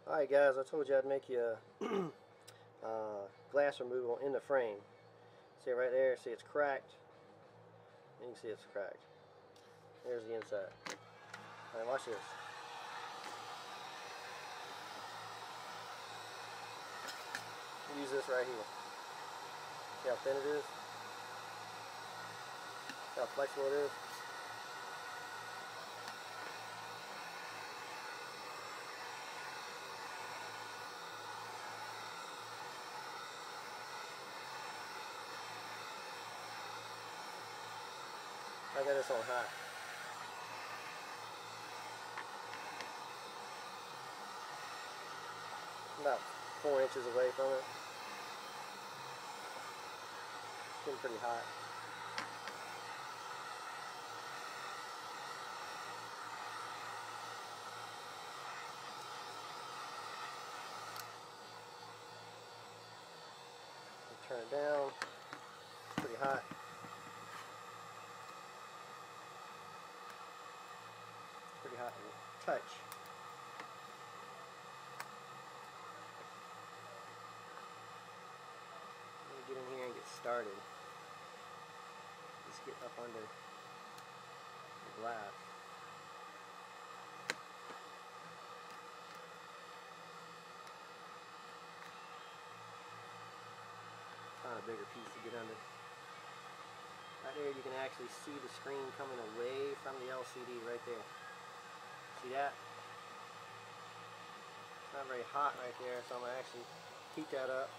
Alright guys, I told you I'd make you a glass removal in the frame. See it right there? See it's cracked? And you can see it's cracked. There's the inside. Alright, watch this. Use this right here. See how thin it is? See how flexible it is? I got this on high. About 4 inches away from it. It's getting pretty hot. Turn it down. It's pretty hot. Pretty hot to touch. Let me get in here and get started. Just get up under the glass. Find a bigger piece to get under. Right there you can actually see the screen coming away from the LCD right there. See that? It's not very hot right there, so I'm going to actually heat that up.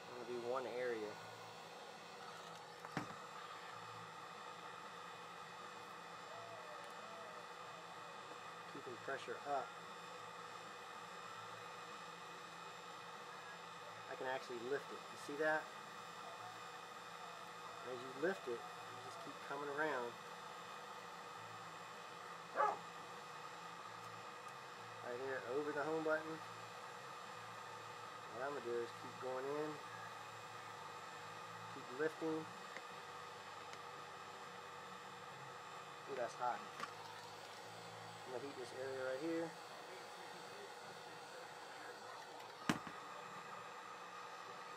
I'm going to do one area. Keeping pressure up. I can actually lift it. You see that? As you lift it, you just keep coming around. Right here, over the home button. What I'm going to do is keep going in. Keep lifting. Ooh, that's hot. I'm going to heat this area right here.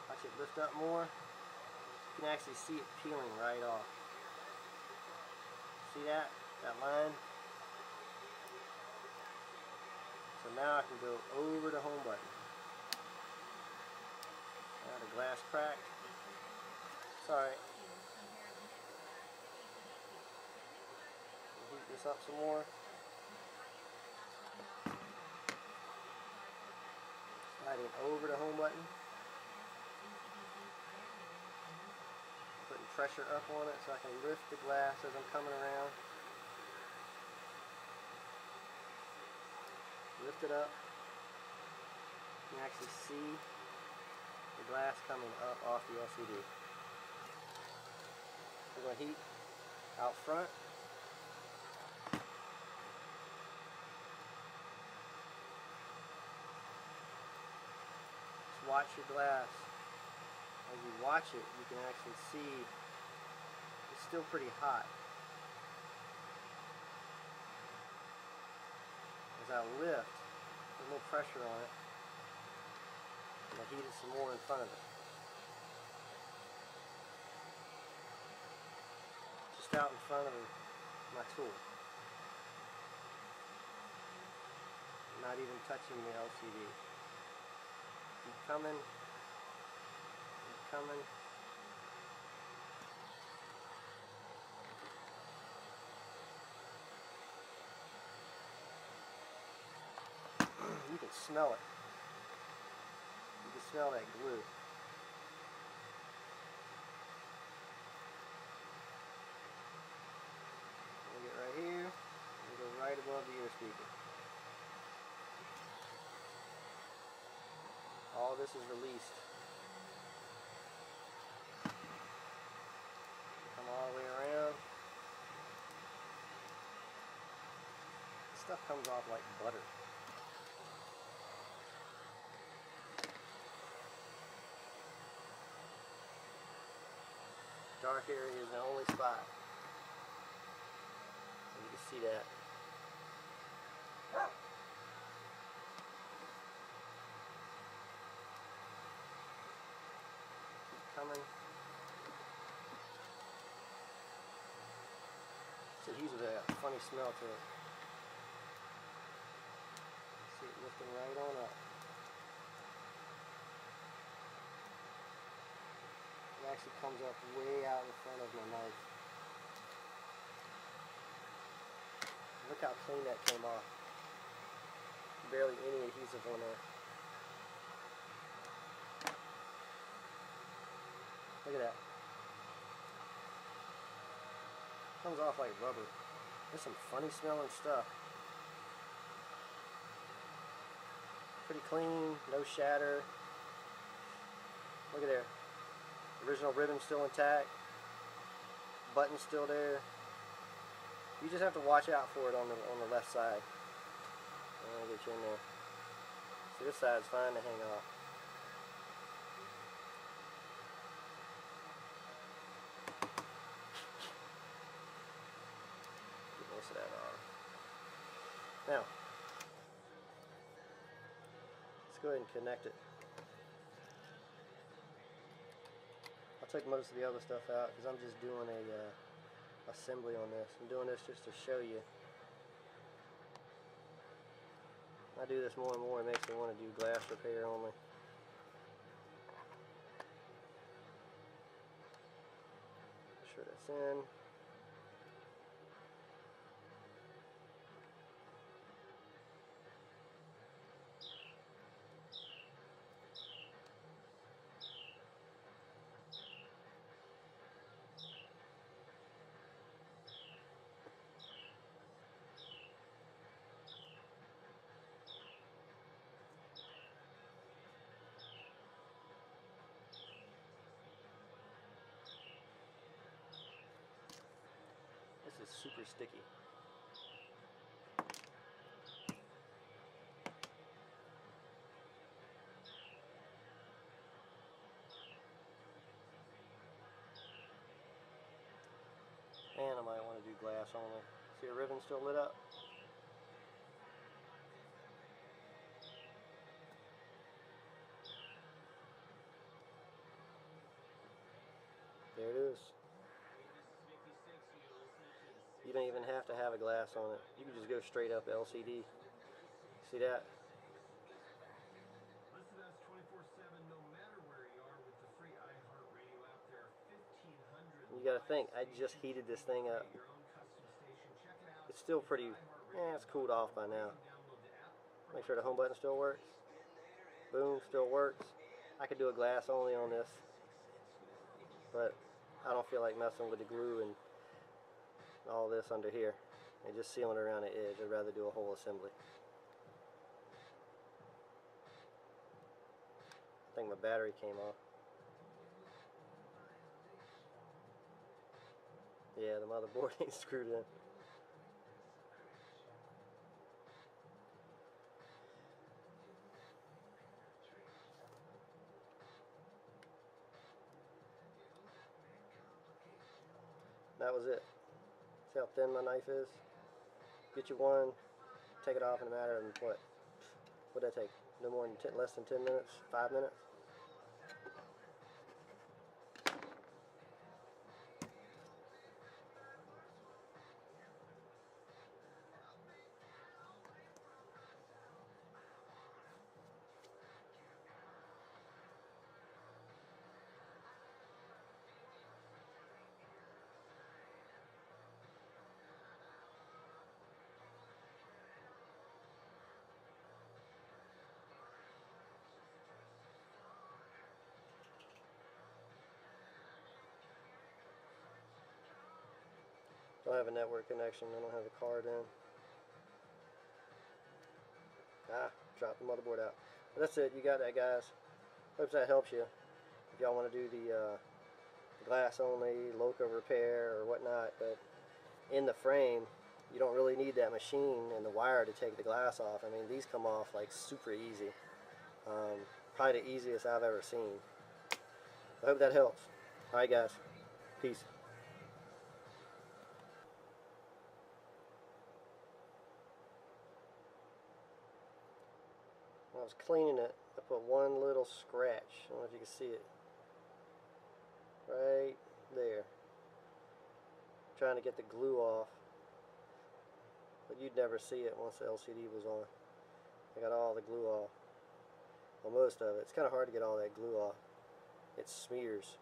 Watch it lift up more. You can actually see it peeling right off. See that? That line? So now I can go over the home button. Now the glass cracked. It's alright. Heat this up some more. Sliding over the home button. Putting pressure up on it so I can lift the glass as I'm coming around. Lift it up. You can actually see the glass coming up off the LCD. We're going to heat out front. Just watch your glass. As you watch it, you can actually see it's still pretty hot. As I lift, there's no pressure on it. And I heat it some more in front of it. Just out in front of my tool. Not even touching the LCD. Keep coming. Keep coming. You can smell it. You can smell that glue. We'll get right here and go right above the ear speaker. All this is released. Come all the way around. This stuff comes off like butter. Dark area is the only spot. see that. Keep coming. So he's with a funny smell to it. See it lifting right on up. It actually comes up way out in front of my knife. Look how clean that came off. Barely any adhesive on there. Look at that. Comes off like rubber. There's some funny smelling stuff. Pretty clean, no shatter. Look at there. Original ribbon still intact. Button's still there. You just have to watch out for it on the left side. I'll get you in there. See, this side's fine to hang off. Get most of that off. Now, let's go ahead and connect it. I'll take most of the other stuff out because I'm just doing a assembly on this. I'm doing this just to show you. I do this more and more. It makes me want to do glass repair only. Make sure that's in. This is super sticky. And I might want to do glass only. See the ribbon still lit up? There it is. You don't even have to have a glass on it. You can just go straight up LCD. See that? Listen to us 24/7 no matter where you are with the free iHeartRadio app. There are 1,500. You gotta think, I just heated this thing up. It's still pretty, it's cooled off by now. Make sure the home button still works. Boom, still works. I could do a glass only on this, but I don't feel like messing with the glue and all this under here and just sealing around the edge. I'd rather do a whole assembly. I think my battery came off. Yeah, the motherboard ain't screwed in. That was it. See how thin my knife is? Get you one, take it off in a matter of what? What'd that take? No more than less than 10 minutes? 5 minutes? Don't have a network connection. I don't have a card in. Dropped the motherboard out. But that's it. You got that, guys. Hope that helps you. If y'all want to do the glass only, loco repair or whatnot, but in the frame, you don't really need that machine and the wire to take the glass off. I mean, these come off like super easy. Probably the easiest I've ever seen. I hope that helps. Alright, guys. Peace. was cleaning it, I put one little scratch. I don't know if you can see it. Right there. Trying to get the glue off. But you'd never see it once the LCD was on. I got all the glue off. Well, most of it. It's kind of hard to get all that glue off. It smears.